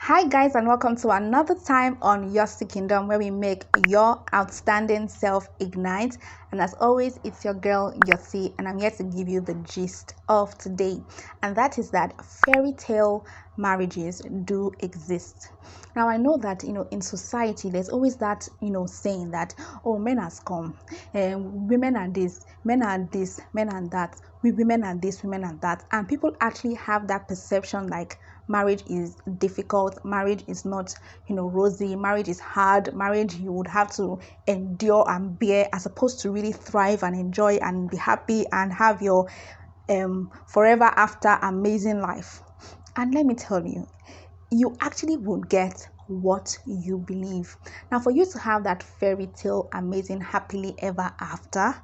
Hi guys, and welcome to another time on Yosi Kingdom, where we make your outstanding self ignite. And as always, it's your girl Yosi, and I'm here to give you the gist of today, and that is that fairy tale marriages do exist. Now I know that in society there's always that saying that, oh, men has come, and women are this, men are this, men are that, we women are this, women are that, and people actually have that perception like marriage is difficult, marriage is not rosy, marriage is hard, marriage you would have to endure and bear, as opposed to really thrive and enjoy and be happy and have your forever after amazing life. And let me tell you, you actually will get what you believe. Now, for you to have that fairy tale amazing happily ever after,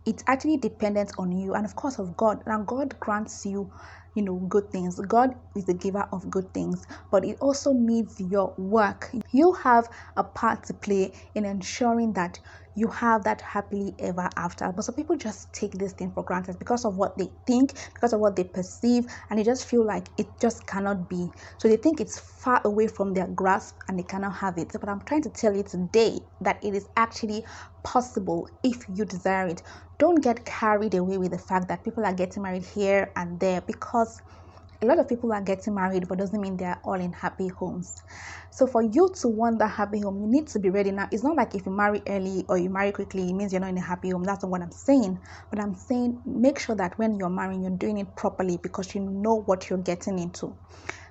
it's actually dependent on you and of course of God. Now God grants you good things. God is the giver of good things, but it also needs your work. You have a part to play in ensuring that you have that happily ever after. But some people just take this thing for granted because of what they think, because of what they perceive, and they just feel like it just cannot be. So they think it's far away from their grasp and they cannot have it. But I'm trying to tell you today that it is actually possible if you desire it. Don't get carried away with the fact that people are getting married here and there, because a lot of people are getting married, but doesn't mean they're all in happy homes. So for you to want that happy home, you need to be ready now. It's not like if you marry early or you marry quickly, it means you're not in a happy home. That's not what I'm saying. But I'm saying make sure that when you're marrying, you're doing it properly, because you know what you're getting into.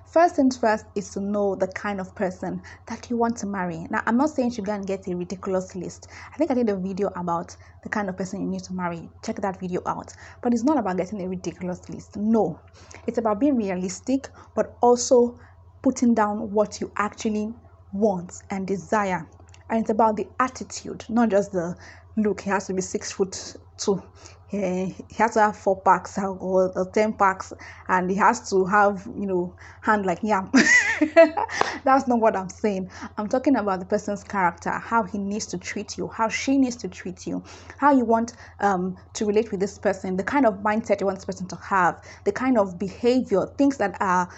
First things first is to know the kind of person that you want to marry. Now, I'm not saying you should go and get a ridiculous list. I think I did a video about the kind of person you need to marry. Check that video out. But it's not about getting a ridiculous list. No. It's about being realistic, but also putting down what you actually want and desire. And it's about the attitude, not just the look. He has to be 6'2". He has to have 4 packs or 10 packs, and he has to have hand like yam. That's not what I'm saying. I'm talking about the person's character, how he needs to treat you, how she needs to treat you, how you want to relate with this person, the kind of mindset you want this person to have, the kind of behavior, things that are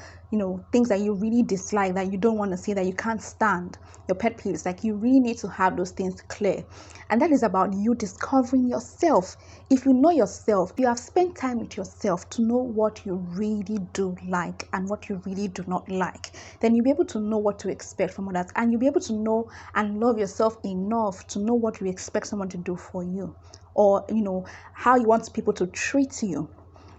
things that you really dislike, that you don't want to see, that you can't stand, your pet peeves. Like, you really need to have those things clear. And that is about you discovering yourself. If you know yourself, you have spent time with yourself to know what you really do like and what you really do not like, then you'll be able to know what to expect from others, and you'll be able to know and love yourself enough to know what you expect someone to do for you, or how you want people to treat you.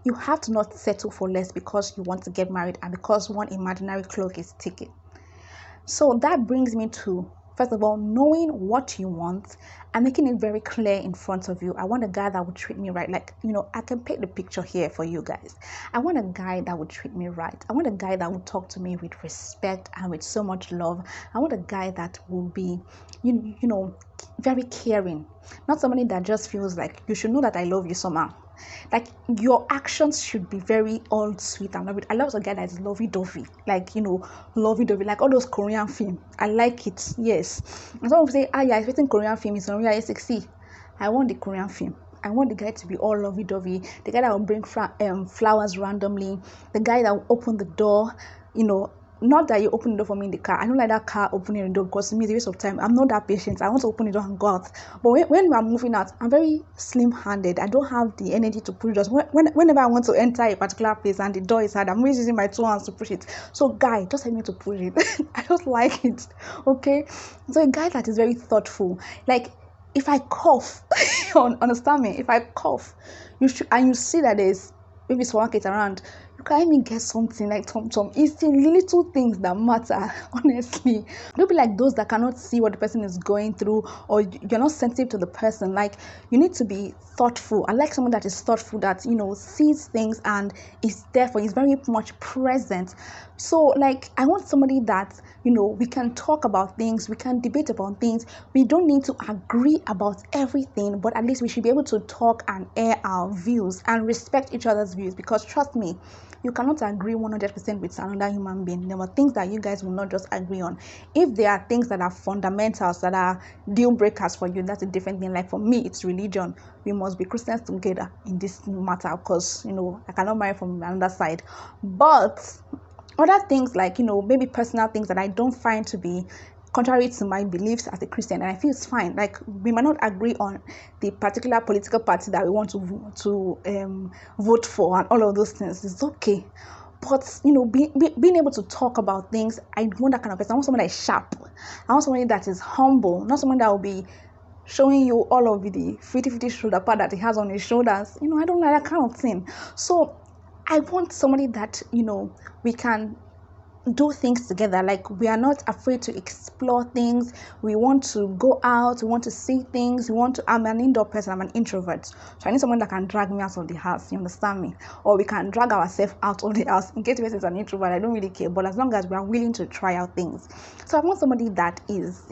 You have to not settle for less because you want to get married and because one imaginary clock is ticking. So that brings me to, first of all, knowing what you want and making it very clear in front of you. I want a guy that would treat me right. Like, I can paint the picture here for you guys. I want a guy that would treat me right. I want a guy that would talk to me with respect and with so much love. I want a guy that will be, very caring. Not somebody that just feels like you should know that I love you somehow. Like, your actions should be very all sweet and lovely. I love a guy that is lovey-dovey, like lovey-dovey, like all those Korean film. I like it, yes. And some people say, yeah, it's written Korean film, it's unrealistic. See, I want the Korean film. I want the guy to be all lovey-dovey, the guy that will bring flowers randomly, the guy that will open the door, not that you open the door for me in the car. I don't like that car opening the door because to me it's a waste of time. I'm not that patient. I want to open the door and go out. But when I'm moving out, I'm very slim-handed. I don't have the energy to push doors. Whenever I want to enter a particular place and the door is hard, I'm always using my 2 hands to push it. So guy, just help me to push it. I just like it. Okay? So a guy that is very thoughtful. Like, if I cough, understand me, if I cough, you see that there's maybe supermarket around, you can even get something like Tom. It's the little things that matter, honestly. Don't be like those that cannot see what the person is going through, or you're not sensitive to the person. Like, you need to be thoughtful. I like someone that is thoughtful, that sees things and is there for you, is very much present. So, like, I want somebody that we can talk about things, we can debate about things. We don't need to agree about everything, but at least we should be able to talk and air our views and respect each other's views, because trust me, you cannot agree 100% with another human being. There are things that you guys will not just agree on. If there are things that are fundamentals, that are deal breakers for you, that's a different thing. Like for me, it's religion. We must be Christians together in this matter, because I cannot marry from another side. But Other things like, maybe personal things that I don't find to be contrary to my beliefs as a Christian, and I feel it's fine. Like, we might not agree on the particular political party that we want to vote for and all of those things. It's okay. But, being able to talk about things, I want that kind of person. I want someone that is sharp. I want somebody that is humble, not someone that will be showing you all of the fitty shoulder pad that he has on his shoulders. I don't like that kind of thing. So I want somebody that, we can do things together. Like, we are not afraid to explore things. We want to go out, we want to see things, I'm an indoor person, I'm an introvert, so I need someone that can drag me out of the house, you understand me? Or we can drag ourselves out of the house. In case the person is an introvert, I don't really care, but as long as we are willing to try out things. So I want somebody that is,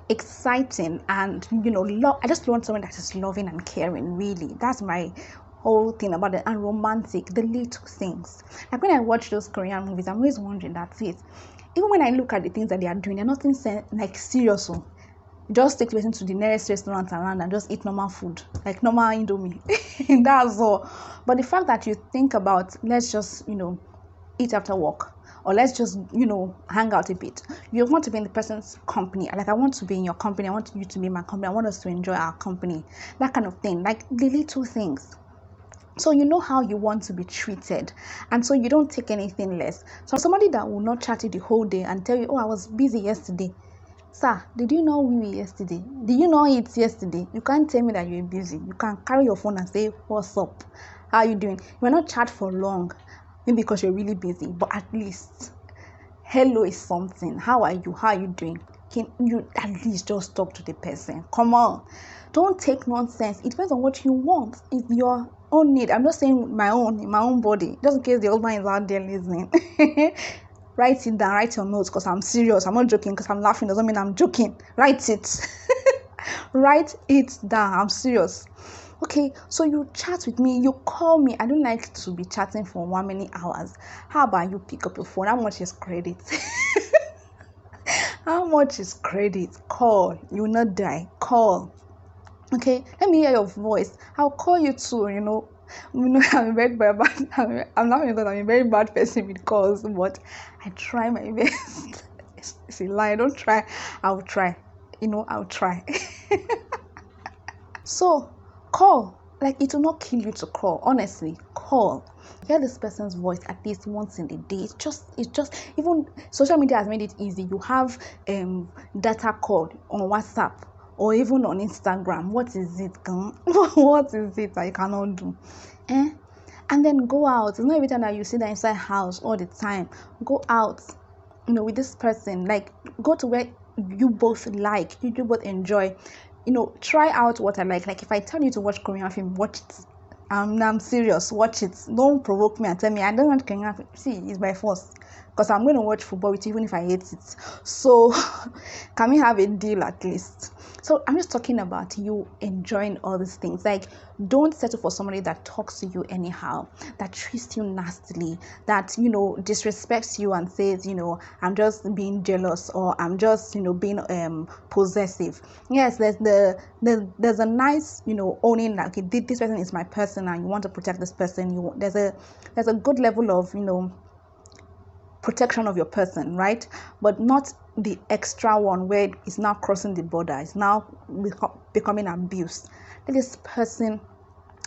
exciting, and I just want someone that is loving and caring. Really, that's my whole thing about the unromantic, the little things. Like, when I watch those Korean movies, I'm always wondering that even when I look at the things that they are doing, they're nothing like serious. So just take the person to the nearest restaurant around and just eat normal food, like normal Indomie. That's all. But the fact that you think about, let's just eat after work, or let's just hang out a bit. You want to be in the person's company. Like, I want to be in your company, I want you to be in my company, I want us to enjoy our company, that kind of thing. Like, the little things. So you know how you want to be treated, and so you don't take anything less. So somebody that will not chat you the whole day and tell you, oh, I was busy yesterday. Sir, did you know we were yesterday? Did you know it's yesterday? You can't tell me that you're busy. You can carry your phone and say, what's up? How are you doing? You will not chat for long, maybe because you're really busy, but at least hello is something. How are you? How are you doing? Can you at least just talk to the person? Come on. Don't take nonsense. It depends on what you want. It's your own need. I'm not saying my own body, just in case the husband is out there listening. Write it down, write your notes, because I'm serious. I'm not joking. Because I'm laughing doesn't mean I'm joking. Write it. Write it down. I'm serious. Okay, so you chat with me, you call me. I don't like to be chatting for many hours. How about you pick up your phone? How much is credit? How much is credit? Call. You will not die. Call. Okay, let me hear your voice. I'll call you too. I'm a very bad. I'm not because I'm a very bad person with calls, but I try my best. It's a lie. I don't try. I'll try. I'll try. So call. Like, it will not kill you to call. Honestly, call. Hear this person's voice at least once in a day. It's just even social media has made it easy. You have data call on WhatsApp or even on Instagram. What is it? What is it that you cannot do? And then go out. It's not every time that you sit there inside house all the time. Go out, with this person. Like, go to where you both like, you both enjoy. Try out what I like. Like, if I tell you to watch Korean film, watch it. I'm serious. Watch it. Don't provoke me and tell me I don't want Korean film. See, it's by force. Because I'm going to watch football with you even if I hate it. So, can we have a deal at least? So, I'm just talking about you enjoying all these things. Like, don't settle for somebody that talks to you anyhow, that treats you nastily, that, disrespects you and says, I'm just being jealous, or I'm just, being possessive. Yes, there's a nice, owning that, okay, this person is my person and you want to protect this person. There's a good level of, protection of your person, right? But not the extra one where it's now crossing the border, it's now becoming abuse. Let this person,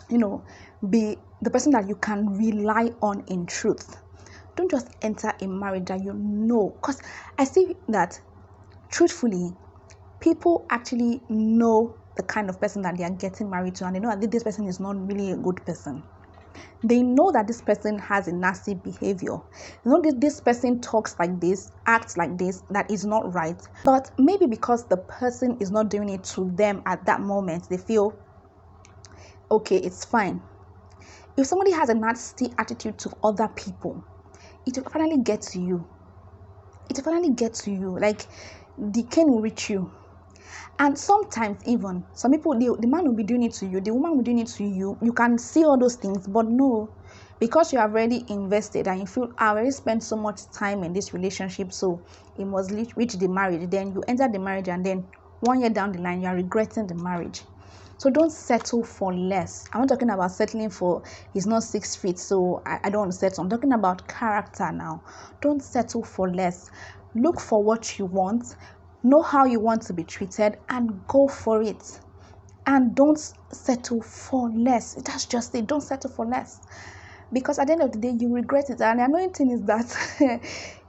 be the person that you can rely on in truth. Don't just enter a marriage that because I see that truthfully, people actually know the kind of person that they are getting married to, and they know that this person is not really a good person. They know that this person has a nasty behavior. This person talks like this, acts like this, that is not right. But maybe because the person is not doing it to them at that moment, they feel, okay, it's fine. If somebody has a nasty attitude to other people, it will finally get to you. It will finally get to you. Like, the cane will reach you. And sometimes even, some people, the man will be doing it to you, the woman will be doing it to you. You can see all those things, but no, because you have already invested and you feel, I already spent so much time in this relationship, so it must reach the marriage. Then you enter the marriage, and then 1 year down the line, you are regretting the marriage. So don't settle for less. I'm not talking about settling for he's not 6 feet, so I don't want to settle. I'm talking about character now. Don't settle for less. Look for what you want, know how you want to be treated, and go for it. And don't settle for less. That's just it. Don't settle for less. Because at the end of the day, you regret it. And the annoying thing is that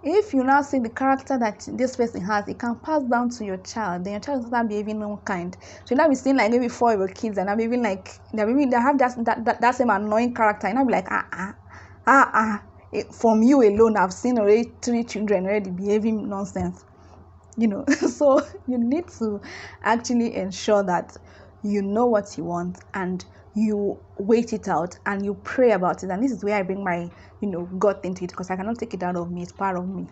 if you now see the character that this person has, it can pass down to your child. Then your child will start behaving unkind. So you now be seeing like maybe 4 of your kids and behaving like they have that same annoying character. And I'll be like, from you alone, I've seen already 3 children already behaving nonsense. So you need to actually ensure that you know what you want and you wait it out and you pray about it. And this is where I bring my God into it, because I cannot take it out of me. It's part of me.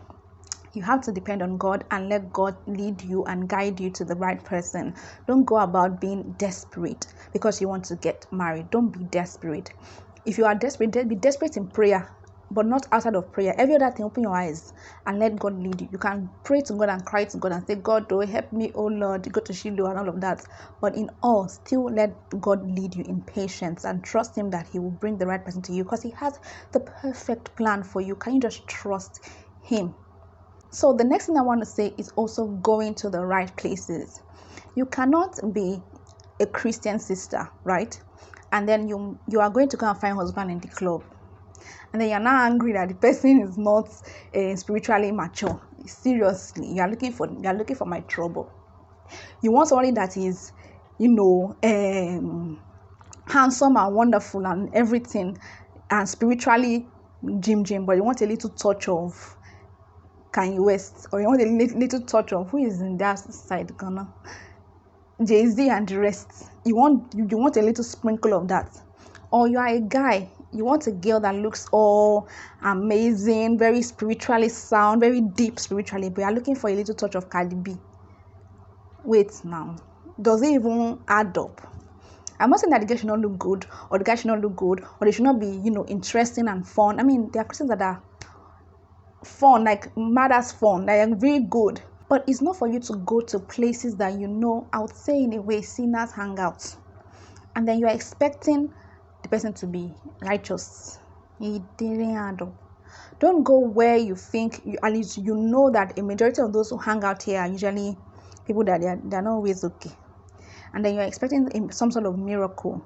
You have to depend on God and let God lead you and guide you to the right person. Don't go about being desperate because you want to get married. Don't be desperate. If you are desperate, be desperate in prayer, but not outside of prayer. Every other thing, open your eyes and let God lead you. You can pray to God and cry to God and say, God, oh, help me, oh Lord, go to Shiloh and all of that. But in all, still let God lead you in patience and trust him that he will bring the right person to you, because he has the perfect plan for you. Can you just trust him? So the next thing I want to say is also going to the right places. You cannot be a Christian sister, right? And then you are going to go and find husband in the club. And then you're now angry that the person is not spiritually mature. Seriously, you're looking for my trouble. You want somebody that is, handsome and wonderful and everything, and spiritually Jim, but you want a little touch of Kanye West, or you want a little touch of who is in that side, Ghana, Jay-Z and the rest. You want a little sprinkle of that. Or you are a guy, you want a girl that looks all amazing, very spiritually sound, very deep spiritually, but you are looking for a little touch of Cardi B. Wait now, does it even add up? I'm not saying that the girl should not look good, or the guy should not look good, or they should not be, interesting and fun. I mean, there are Christians that are fun, like mad as fun, they are very good. But it's not for you to go to places that I would say in a way, sinners hang out. And then you are expecting the person to be righteous. It didn't add up. Don't go where you think, at least that a majority of those who hang out here are usually people that they're not always okay. And then you're expecting some sort of miracle.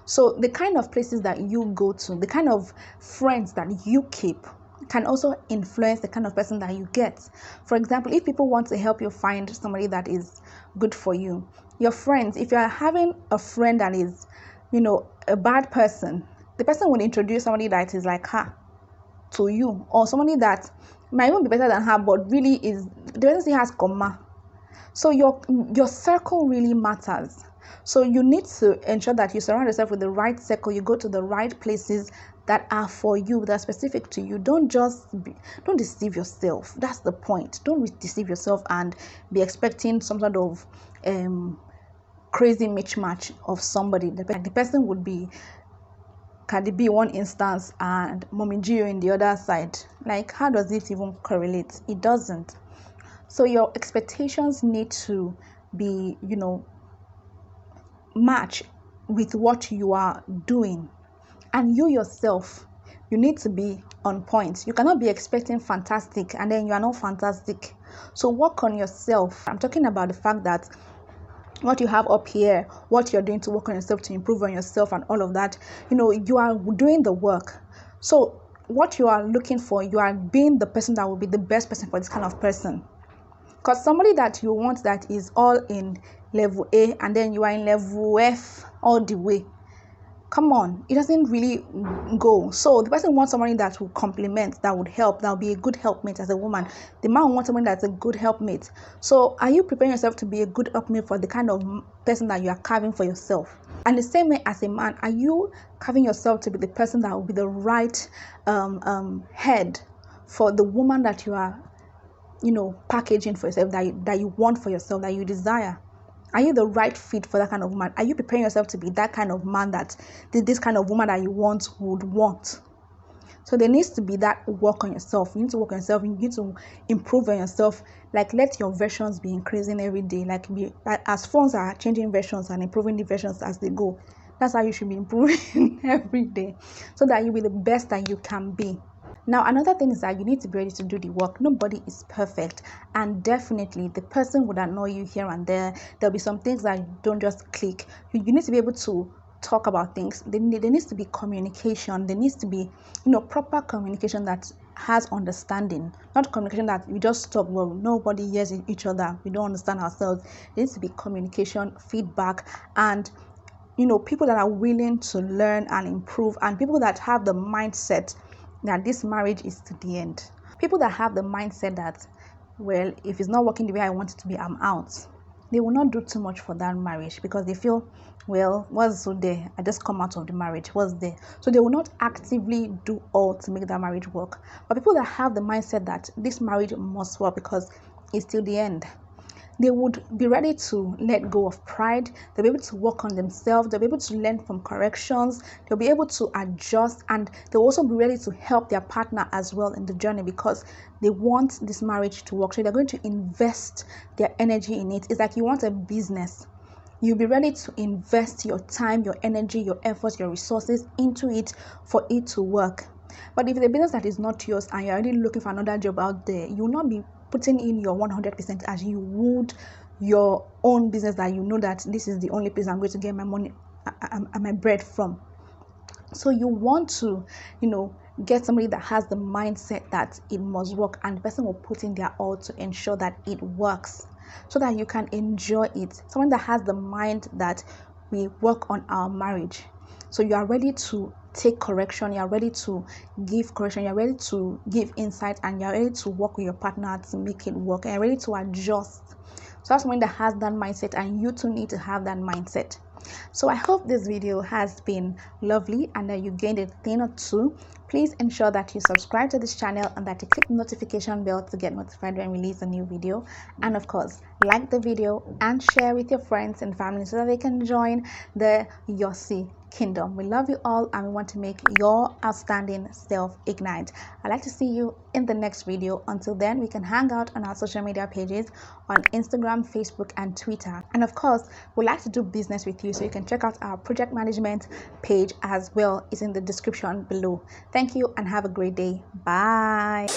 So the kind of places that you go to, the kind of friends that you keep, can also influence the kind of person that you get. For example, if people want to help you find somebody that is good for you, your friends, if you're having a friend that is, a bad person, the person will introduce somebody that is like her to you, or somebody that might even be better than her, but really is, the person still has comma. So your circle really matters. So you need to ensure that you surround yourself with the right circle. You go to the right places that are for you, that are specific to you. Don't deceive yourself. That's the point. Don't deceive yourself and be expecting some sort of crazy mismatch of somebody. The person would be Cardi B one instance and Mommy Gio in the other side. Like, how does it even correlate? It doesn't. So your expectations need to be, match with what you are doing. And you yourself, you need to be on point. You cannot be expecting fantastic and then you are not fantastic. So work on yourself. I'm talking about the fact that what you have up here, what you're doing to work on yourself, to improve on yourself and all of that, you are doing the work. So what you are looking for, you are being the person that will be the best person for this kind of person. Because somebody that you want that is all in level A and then you are in level F all the way, come on, it doesn't really go. So the person wants somebody that will complement, that would help, that will be a good helpmate as a woman. The man wants somebody that's a good helpmate. So are you preparing yourself to be a good helpmate for the kind of person that you are carving for yourself? And the same way as a man, are you carving yourself to be the person that will be the right head for the woman that you are packaging for yourself, that you want for yourself, that you desire? Are you the right fit for that kind of woman? Are you preparing yourself to be that kind of man that this kind of woman that you want would want? So there needs to be that work on yourself. You need to work on yourself. You need to improve on yourself. Like, let your versions be increasing every day. Like as phones are changing versions and improving the versions as they go. That's how you should be improving every day, so that you'll be the best that you can be. Now, another thing is that you need to be ready to do the work. Nobody is perfect, and definitely the person would annoy you here and there. There'll be some things that don't just click. You need to be able to talk about things. There needs to be communication. There needs to be, proper communication that has understanding, not communication that we just talk, well, nobody hears each other, we don't understand ourselves. There needs to be communication, feedback, and people that are willing to learn and improve, and people that have the mindset that this marriage is to the end. People that have the mindset that, well, if it's not working the way I want it to be, I'm out. They will not do too much for that marriage, because they feel, well, what's so there? I just come out of the marriage. What's there? So they will not actively do all to make that marriage work. But people that have the mindset that this marriage must work because it's till the end, they would be ready to let go of pride. They'll be able to work on themselves. They'll be able to learn from corrections. They'll be able to adjust, and they'll also be ready to help their partner as well in the journey, because they want this marriage to work. So they're going to invest their energy in it. It's like you want a business. You'll be ready to invest your time, your energy, your efforts, your resources into it for it to work. But if it's a business that is not yours and you're already looking for another job out there, you will not be putting in your 100% as you would your own business, that you know that this is the only place I'm going to get my money and my bread from. So you want to, get somebody that has the mindset that it must work, and the person will put in their all to ensure that it works, so that you can enjoy it. Someone that has the mind that we work on our marriage. So you are ready to take correction, you are ready to give correction, you are ready to give insight, and you are ready to work with your partner to make it work, and you are ready to adjust. So that's someone that has that mindset, and you too need to have that mindset. So I hope this video has been lovely and that you gained a thing or two. Please ensure that you subscribe to this channel and that you click the notification bell to get notified when we release a new video. And of course, like the video and share with your friends and family so that they can join the Yosi kingdom. We love you all, and we want to make your outstanding self ignite. I'd like to see you in the next video. Until then, we can hang out on our social media pages on Instagram, Facebook, and Twitter. And of course, we'd like to do business with you, so you can check out our project management page as well. It's in the description below. Thank you and have a great day. Bye.